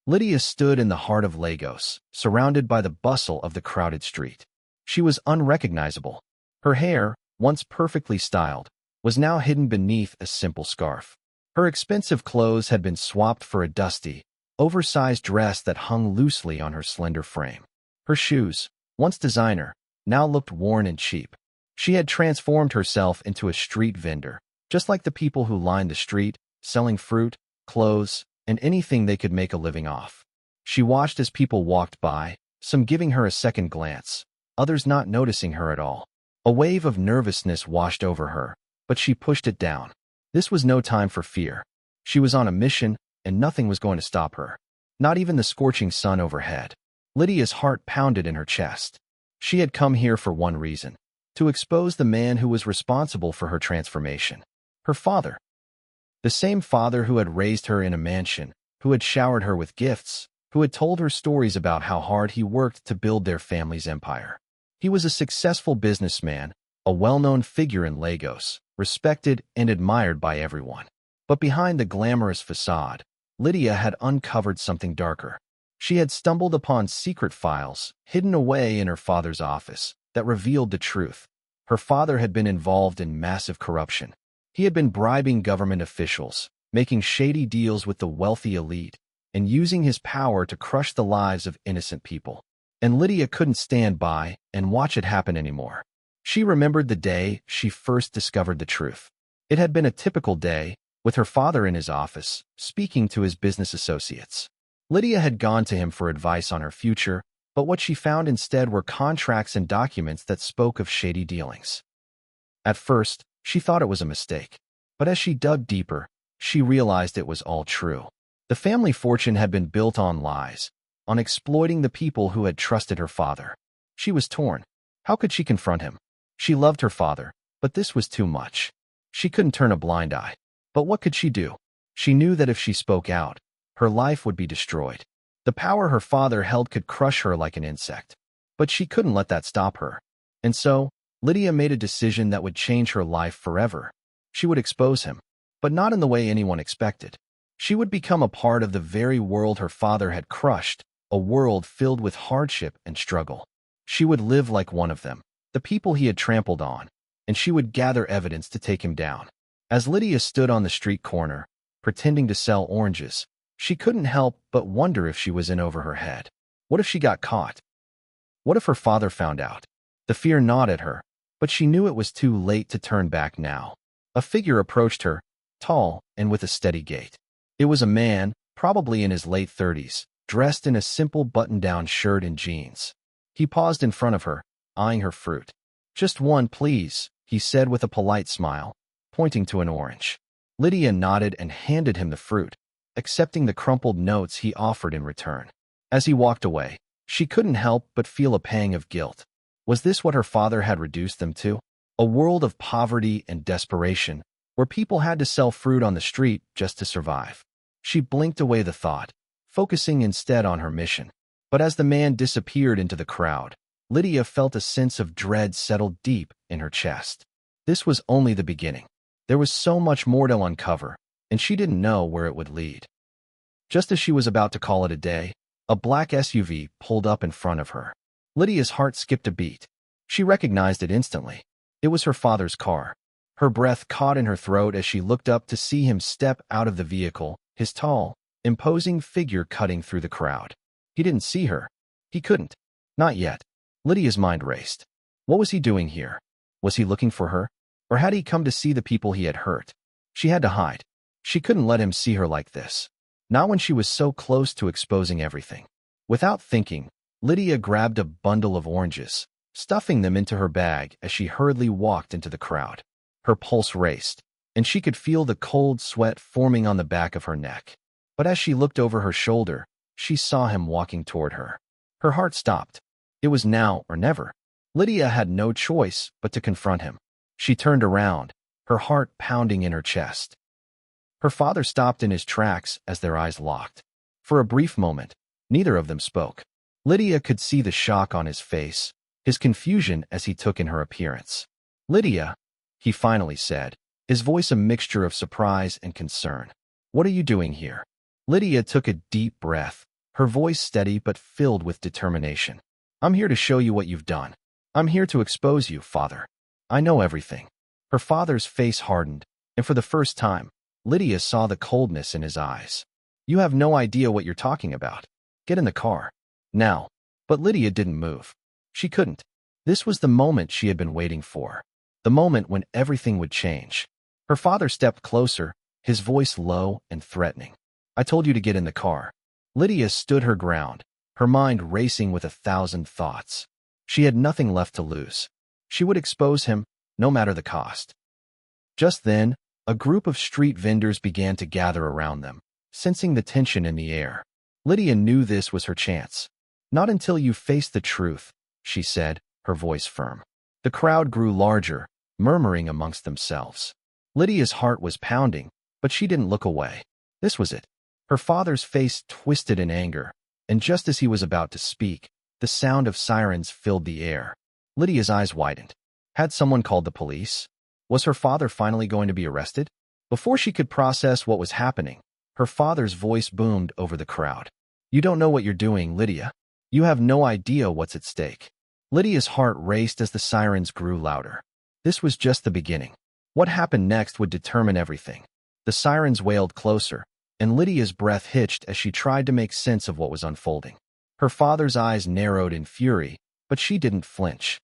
Lydia stood in the heart of Lagos, surrounded by the bustle of the crowded street. She was unrecognizable. Her hair, once perfectly styled, was now hidden beneath a simple scarf. Her expensive clothes had been swapped for a dusty, oversized dress that hung loosely on her slender frame. Her shoes, once designer, now looked worn and cheap. She had transformed herself into a street vendor, just like the people who lined the street, selling fruit, clothes, and anything they could make a living off. She watched as people walked by, some giving her a second glance, others not noticing her at all. A wave of nervousness washed over her, but she pushed it down. This was no time for fear. She was on a mission, and nothing was going to stop her. Not even the scorching sun overhead. Lydia's heart pounded in her chest. She had come here for one reason: to expose the man who was responsible for her transformation. Her father. The same father who had raised her in a mansion, who had showered her with gifts, who had told her stories about how hard he worked to build their family's empire. He was a successful businessman, a well-known figure in Lagos, respected and admired by everyone. But behind the glamorous facade, Lydia had uncovered something darker. She had stumbled upon secret files hidden away in her father's office that revealed the truth. Her father had been involved in massive corruption. He had been bribing government officials, making shady deals with the wealthy elite, and using his power to crush the lives of innocent people. And Lydia couldn't stand by and watch it happen anymore. She remembered the day she first discovered the truth. It had been a typical day, with her father in his office, speaking to his business associates. Lydia had gone to him for advice on her future, but what she found instead were contracts and documents that spoke of shady dealings. At first, she thought it was a mistake, but as she dug deeper, she realized it was all true. The family fortune had been built on lies, on exploiting the people who had trusted her father. She was torn. How could she confront him? She loved her father, but this was too much. She couldn't turn a blind eye. But what could she do? She knew that if she spoke out, her life would be destroyed. The power her father held could crush her like an insect. But she couldn't let that stop her. And so, Lydia made a decision that would change her life forever. She would expose him, but not in the way anyone expected. She would become a part of the very world her father had crushed, a world filled with hardship and struggle. She would live like one of them, the people he had trampled on, and she would gather evidence to take him down. As Lydia stood on the street corner, pretending to sell oranges, she couldn't help but wonder if she was in over her head. What if she got caught? What if her father found out? The fear gnawed at her, but she knew it was too late to turn back now. A figure approached her, tall and with a steady gait. It was a man, probably in his late 30s, dressed in a simple button-down shirt and jeans. He paused in front of her, eyeing her fruit. "Just one, please," he said with a polite smile, pointing to an orange. Lydia nodded and handed him the fruit, accepting the crumpled notes he offered in return. As he walked away, she couldn't help but feel a pang of guilt. Was this what her father had reduced them to? A world of poverty and desperation, where people had to sell fruit on the street just to survive. She blinked away the thought, focusing instead on her mission. But as the man disappeared into the crowd, Lydia felt a sense of dread settle deep in her chest. This was only the beginning. There was so much more to uncover, and she didn't know where it would lead. Just as she was about to call it a day, a black SUV pulled up in front of her. Lydia's heart skipped a beat. She recognized it instantly. It was her father's car. Her breath caught in her throat as she looked up to see him step out of the vehicle, his tall, imposing figure cutting through the crowd. He didn't see her. He couldn't. Not yet. Lydia's mind raced. What was he doing here? Was he looking for her? Or had he come to see the people he had hurt? She had to hide. She couldn't let him see her like this. Not when she was so close to exposing everything. Without thinking, Lydia grabbed a bundle of oranges, stuffing them into her bag as she hurriedly walked into the crowd. Her pulse raced, and she could feel the cold sweat forming on the back of her neck. But as she looked over her shoulder, she saw him walking toward her. Her heart stopped. It was now or never. Lydia had no choice but to confront him. She turned around, her heart pounding in her chest. Her father stopped in his tracks as their eyes locked. For a brief moment, neither of them spoke. Lydia could see the shock on his face, his confusion as he took in her appearance. "Lydia," he finally said, his voice a mixture of surprise and concern. "What are you doing here?" Lydia took a deep breath, her voice steady but filled with determination. "I'm here to show you what you've done. I'm here to expose you, Father. I know everything." Her father's face hardened, and for the first time, Lydia saw the coldness in his eyes. "You have no idea what you're talking about. Get in the car. Now." But Lydia didn't move. She couldn't. This was the moment she had been waiting for. The moment when everything would change. Her father stepped closer, his voice low and threatening. "I told you to get in the car." Lydia stood her ground, her mind racing with 1,000 thoughts. She had nothing left to lose. She would expose him, no matter the cost. Just then, a group of street vendors began to gather around them, sensing the tension in the air. Lydia knew this was her chance. "Not until you face the truth," she said, her voice firm. The crowd grew larger, murmuring amongst themselves. Lydia's heart was pounding, but she didn't look away. This was it. Her father's face twisted in anger, and just as he was about to speak, the sound of sirens filled the air. Lydia's eyes widened. Had someone called the police? Was her father finally going to be arrested? Before she could process what was happening, her father's voice boomed over the crowd. "You don't know what you're doing, Lydia. You have no idea what's at stake." Lydia's heart raced as the sirens grew louder. This was just the beginning. What happened next would determine everything. The sirens wailed closer, and Lydia's breath hitched as she tried to make sense of what was unfolding. Her father's eyes narrowed in fury, but she didn't flinch.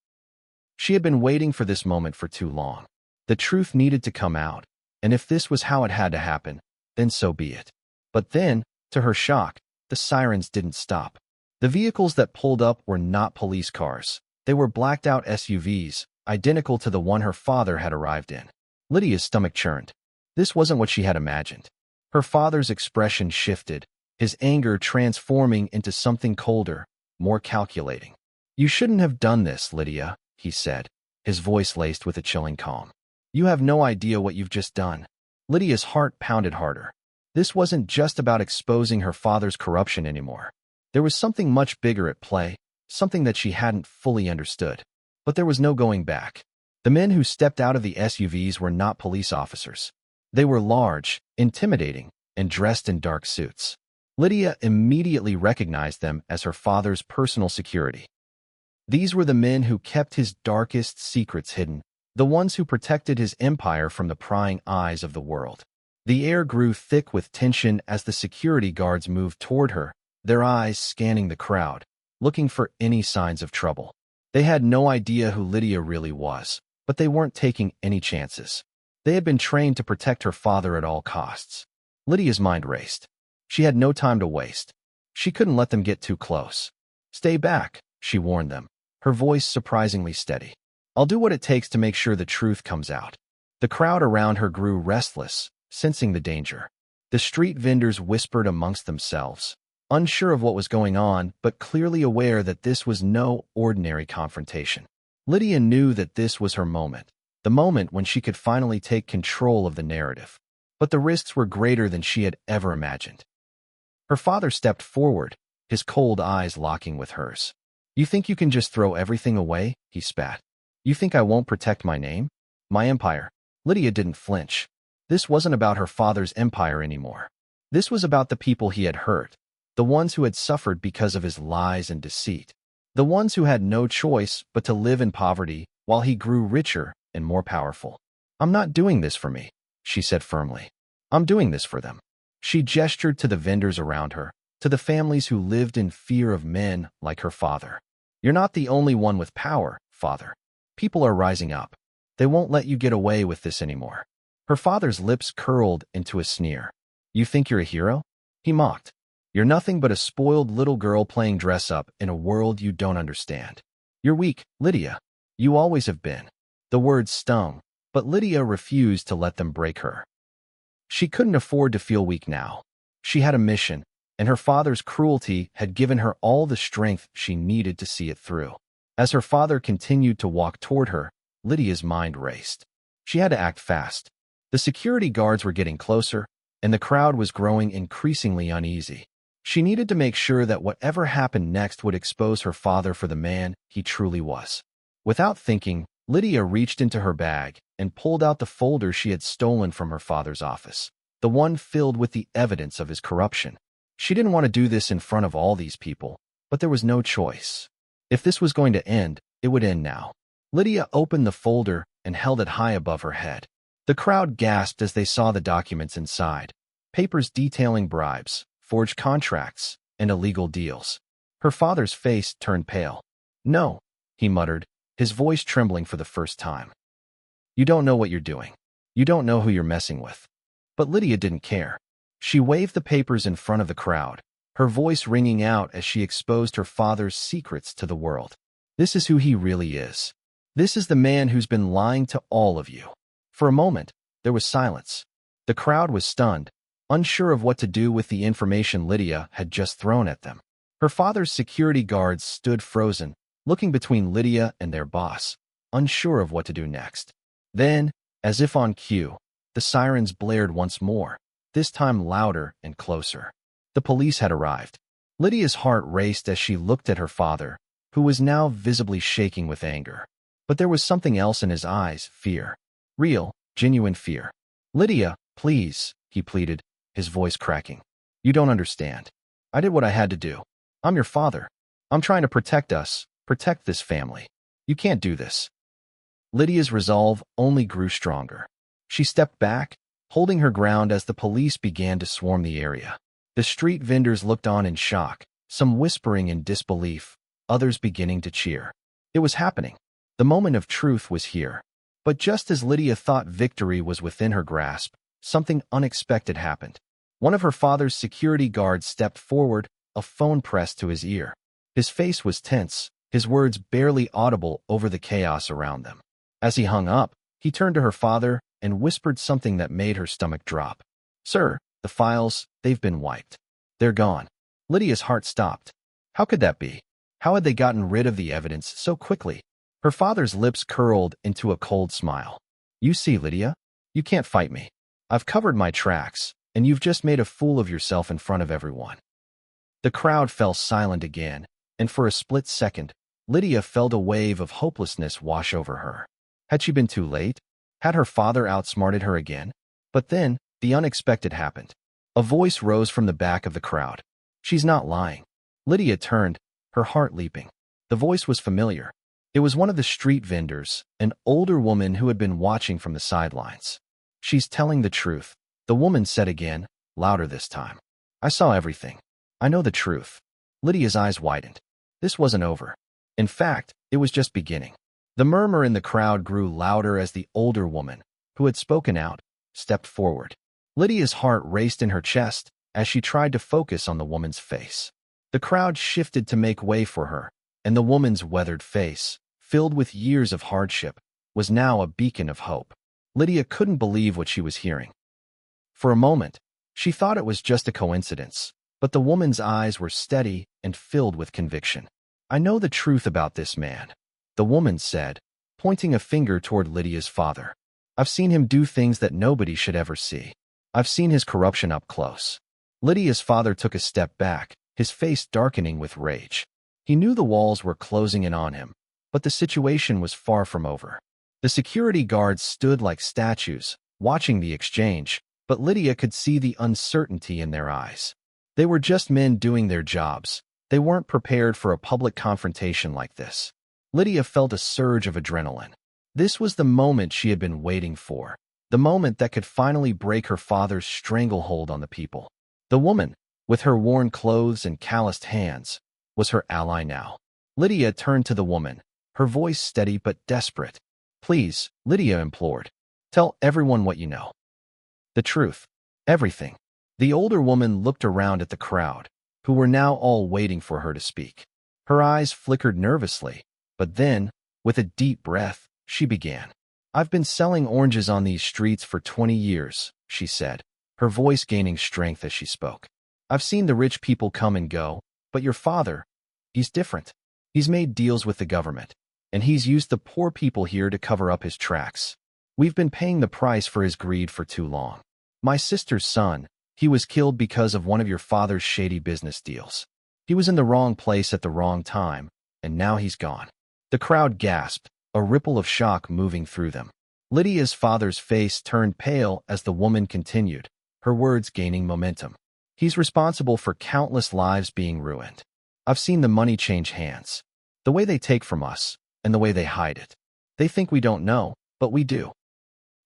She had been waiting for this moment for too long. The truth needed to come out, and if this was how it had to happen, then so be it. But then, to her shock, the sirens didn't stop. The vehicles that pulled up were not police cars. They were blacked-out SUVs, identical to the one her father had arrived in. Lydia's stomach churned. This wasn't what she had imagined. Her father's expression shifted, his anger transforming into something colder, more calculating. "You shouldn't have done this, Lydia," he said, his voice laced with a chilling calm. "You have no idea what you've just done." Lydia's heart pounded harder. This wasn't just about exposing her father's corruption anymore. There was something much bigger at play, something that she hadn't fully understood. But there was no going back. The men who stepped out of the SUVs were not police officers. They were large, intimidating, and dressed in dark suits. Lydia immediately recognized them as her father's personal security. These were the men who kept his darkest secrets hidden, the ones who protected his empire from the prying eyes of the world. The air grew thick with tension as the security guards moved toward her, their eyes scanning the crowd, looking for any signs of trouble. They had no idea who Lydia really was, but they weren't taking any chances. They had been trained to protect her father at all costs. Lydia's mind raced. She had no time to waste. She couldn't let them get too close. "Stay back," she warned them, her voice surprisingly steady. "I'll do what it takes to make sure the truth comes out." The crowd around her grew restless, sensing the danger. The street vendors whispered amongst themselves, unsure of what was going on, but clearly aware that this was no ordinary confrontation. Lydia knew that this was her moment, the moment when she could finally take control of the narrative. But the risks were greater than she had ever imagined. Her father stepped forward, his cold eyes locking with hers. "You think you can just throw everything away?" he spat. "You think I won't protect my name? My empire?" Lydia didn't flinch. This wasn't about her father's empire anymore. This was about the people he had hurt, the ones who had suffered because of his lies and deceit, the ones who had no choice but to live in poverty while he grew richer and more powerful. "I'm not doing this for me," she said firmly. "I'm doing this for them." She gestured to the vendors around her, to the families who lived in fear of men like her father. "You're not the only one with power, Father. People are rising up. They won't let you get away with this anymore." Her father's lips curled into a sneer. "You think you're a hero?" he mocked. "You're nothing but a spoiled little girl playing dress-up in a world you don't understand. You're weak, Lydia. You always have been." The words stung, but Lydia refused to let them break her. She couldn't afford to feel weak now. She had a mission, and her father's cruelty had given her all the strength she needed to see it through. As her father continued to walk toward her, Lydia's mind raced. She had to act fast. The security guards were getting closer, and the crowd was growing increasingly uneasy. She needed to make sure that whatever happened next would expose her father for the man he truly was. Without thinking, Lydia reached into her bag and pulled out the folder she had stolen from her father's office, the one filled with the evidence of his corruption. She didn't want to do this in front of all these people, but there was no choice. If this was going to end, it would end now. Lydia opened the folder and held it high above her head. The crowd gasped as they saw the documents inside. Papers detailing bribes, forged contracts, and illegal deals. Her father's face turned pale. "No," he muttered, his voice trembling for the first time. "You don't know what you're doing. You don't know who you're messing with." But Lydia didn't care. She waved the papers in front of the crowd, her voice ringing out as she exposed her father's secrets to the world. "This is who he really is. This is the man who's been lying to all of you." For a moment, there was silence. The crowd was stunned, unsure of what to do with the information Lydia had just thrown at them. Her father's security guards stood frozen, looking between Lydia and their boss, unsure of what to do next. Then, as if on cue, the sirens blared once more, this time louder and closer. The police had arrived. Lydia's heart raced as she looked at her father, who was now visibly shaking with anger. But there was something else in his eyes, fear. Real, genuine fear. "Lydia, please," he pleaded, his voice cracking. "You don't understand. I did what I had to do. I'm your father. I'm trying to protect us, protect this family. You can't do this." Lydia's resolve only grew stronger. She stepped back, holding her ground as the police began to swarm the area. The street vendors looked on in shock, some whispering in disbelief, others beginning to cheer. It was happening. The moment of truth was here. But just as Lydia thought victory was within her grasp, something unexpected happened. One of her father's security guards stepped forward, a phone pressed to his ear. His face was tense, his words barely audible over the chaos around them. As he hung up, he turned to her father and whispered something that made her stomach drop. "Sir, the files, they've been wiped. They're gone." Lydia's heart stopped. How could that be? How had they gotten rid of the evidence so quickly? Her father's lips curled into a cold smile. "You see, Lydia, you can't fight me. I've covered my tracks, and you've just made a fool of yourself in front of everyone." The crowd fell silent again, and for a split second, Lydia felt a wave of hopelessness wash over her. Had she been too late? Had her father outsmarted her again? But then, the unexpected happened. A voice rose from the back of the crowd. "She's not lying." Lydia turned, her heart leaping. The voice was familiar. It was one of the street vendors, an older woman who had been watching from the sidelines. "She's telling the truth," the woman said again, louder this time. "I saw everything. I know the truth." Lydia's eyes widened. This wasn't over. In fact, it was just beginning. The murmur in the crowd grew louder as the older woman, who had spoken out, stepped forward. Lydia's heart raced in her chest as she tried to focus on the woman's face. The crowd shifted to make way for her, and the woman's weathered face, filled with years of hardship, was now a beacon of hope. Lydia couldn't believe what she was hearing. For a moment, she thought it was just a coincidence, but the woman's eyes were steady and filled with conviction. "I know the truth about this man," the woman said, pointing a finger toward Lydia's father. "I've seen him do things that nobody should ever see. I've seen his corruption up close." Lydia's father took a step back, his face darkening with rage. He knew the walls were closing in on him, but the situation was far from over. The security guards stood like statues, watching the exchange, but Lydia could see the uncertainty in their eyes. They were just men doing their jobs. They weren't prepared for a public confrontation like this. Lydia felt a surge of adrenaline. This was the moment she had been waiting for, the moment that could finally break her father's stranglehold on the people. The woman, with her worn clothes and calloused hands, was her ally now. Lydia turned to the woman, her voice steady but desperate. "Please," Lydia implored, "tell everyone what you know. The truth. Everything." The older woman looked around at the crowd, who were now all waiting for her to speak. Her eyes flickered nervously, but then, with a deep breath, she began. "I've been selling oranges on these streets for 20 years, she said, her voice gaining strength as she spoke. "I've seen the rich people come and go, but your father, he's different. He's made deals with the government, and he's used the poor people here to cover up his tracks. We've been paying the price for his greed for too long. My sister's son, he was killed because of one of your father's shady business deals. He was in the wrong place at the wrong time, and now he's gone." The crowd gasped, a ripple of shock moving through them. Lydia's father's face turned pale as the woman continued, her words gaining momentum. He's responsible for countless lives being ruined. I've seen the money change hands. The way they take from us, and the way they hide it. They think we don't know, but we do.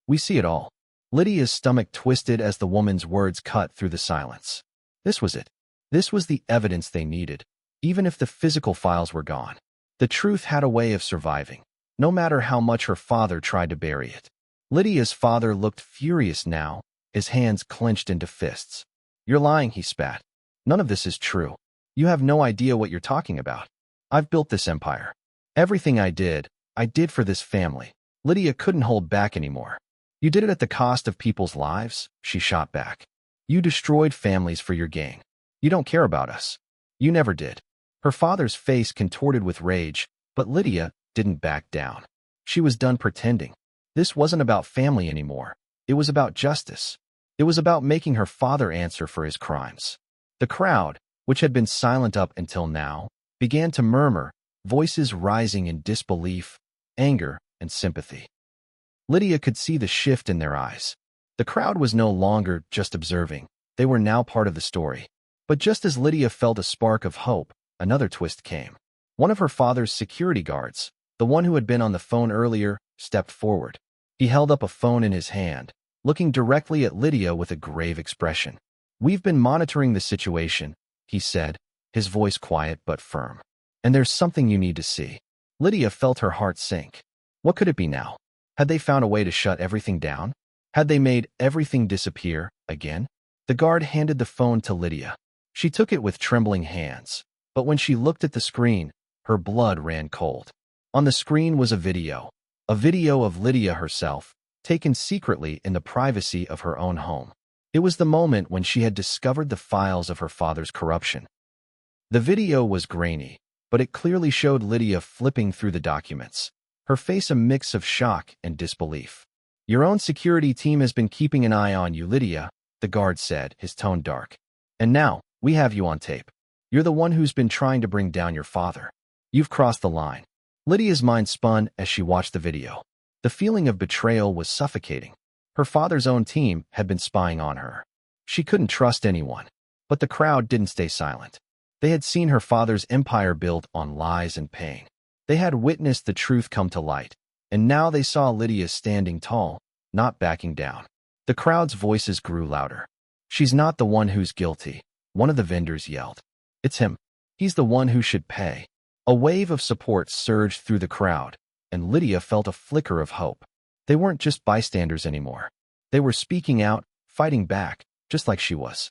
We see it all. Lydia's stomach twisted as the woman's words cut through the silence. This was it. This was the evidence they needed, even if the physical files were gone. The truth had a way of surviving, no matter how much her father tried to bury it. Lydia's father looked furious now, his hands clenched into fists. "You're lying," he spat. "None of this is true. You have no idea what you're talking about. I've built this empire. Everything I did for this family." Lydia couldn't hold back anymore. "You did it at the cost of people's lives," she shot back. "You destroyed families for your gain. You don't care about us. You never did." Her father's face contorted with rage, but Lydia didn't back down. She was done pretending. This wasn't about family anymore. It was about justice. It was about making her father answer for his crimes. The crowd, which had been silent up until now, began to murmur, voices rising in disbelief, anger, and sympathy. Lydia could see the shift in their eyes. The crowd was no longer just observing. They were now part of the story. But just as Lydia felt a spark of hope, another twist came. One of her father's security guards, the one who had been on the phone earlier, stepped forward. He held up a phone in his hand, looking directly at Lydia with a grave expression. "We've been monitoring the situation," he said, his voice quiet but firm. "And there's something you need to see." Lydia felt her heart sink. What could it be now? Had they found a way to shut everything down? Had they made everything disappear again? The guard handed the phone to Lydia. She took it with trembling hands, but when she looked at the screen, her blood ran cold. On the screen was a video of Lydia herself, taken secretly in the privacy of her own home. It was the moment when she had discovered the files of her father's corruption. The video was grainy, but it clearly showed Lydia flipping through the documents, her face a mix of shock and disbelief. "Your own security team has been keeping an eye on you, Lydia," the guard said, his tone dark. "And now, we have you on tape. You're the one who's been trying to bring down your father. You've crossed the line." Lydia's mind spun as she watched the video. The feeling of betrayal was suffocating. Her father's own team had been spying on her. She couldn't trust anyone. But the crowd didn't stay silent. They had seen her father's empire built on lies and pain. They had witnessed the truth come to light, and now they saw Lydia standing tall, not backing down. The crowd's voices grew louder. "She's not the one who's guilty," one of the vendors yelled. "It's him. He's the one who should pay." A wave of support surged through the crowd, and Lydia felt a flicker of hope. They weren't just bystanders anymore. They were speaking out, fighting back, just like she was.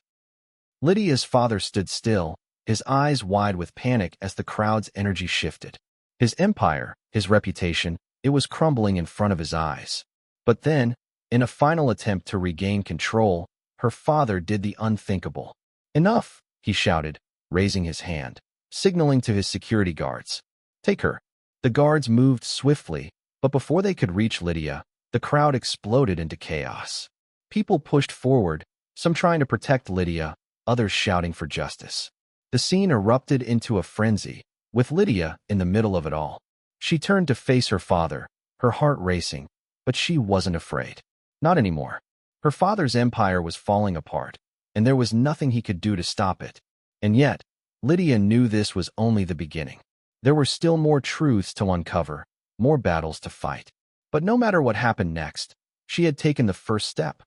Lydia's father stood still, his eyes wide with panic as the crowd's energy shifted. His empire, his reputation, it was crumbling in front of his eyes. But then, in a final attempt to regain control, her father did the unthinkable. "Enough," he shouted, raising his hand, signaling to his security guards. "Take her." The guards moved swiftly, but before they could reach Lydia, the crowd exploded into chaos. People pushed forward, some trying to protect Lydia, others shouting for justice. The scene erupted into a frenzy, with Lydia in the middle of it all. She turned to face her father, her heart racing, but she wasn't afraid. Not anymore. Her father's empire was falling apart, and there was nothing he could do to stop it. And yet, Lydia knew this was only the beginning. There were still more truths to uncover, more battles to fight. But no matter what happened next, she had taken the first step.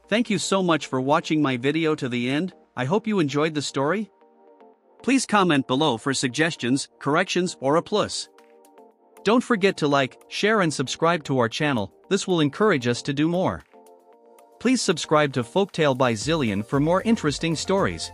Thank you so much for watching my video to the end. I hope you enjoyed the story. Please comment below for suggestions, corrections, or a plus. Don't forget to like, share and subscribe to our channel, this will encourage us to do more. Please subscribe to Folktale by Zillion for more interesting stories.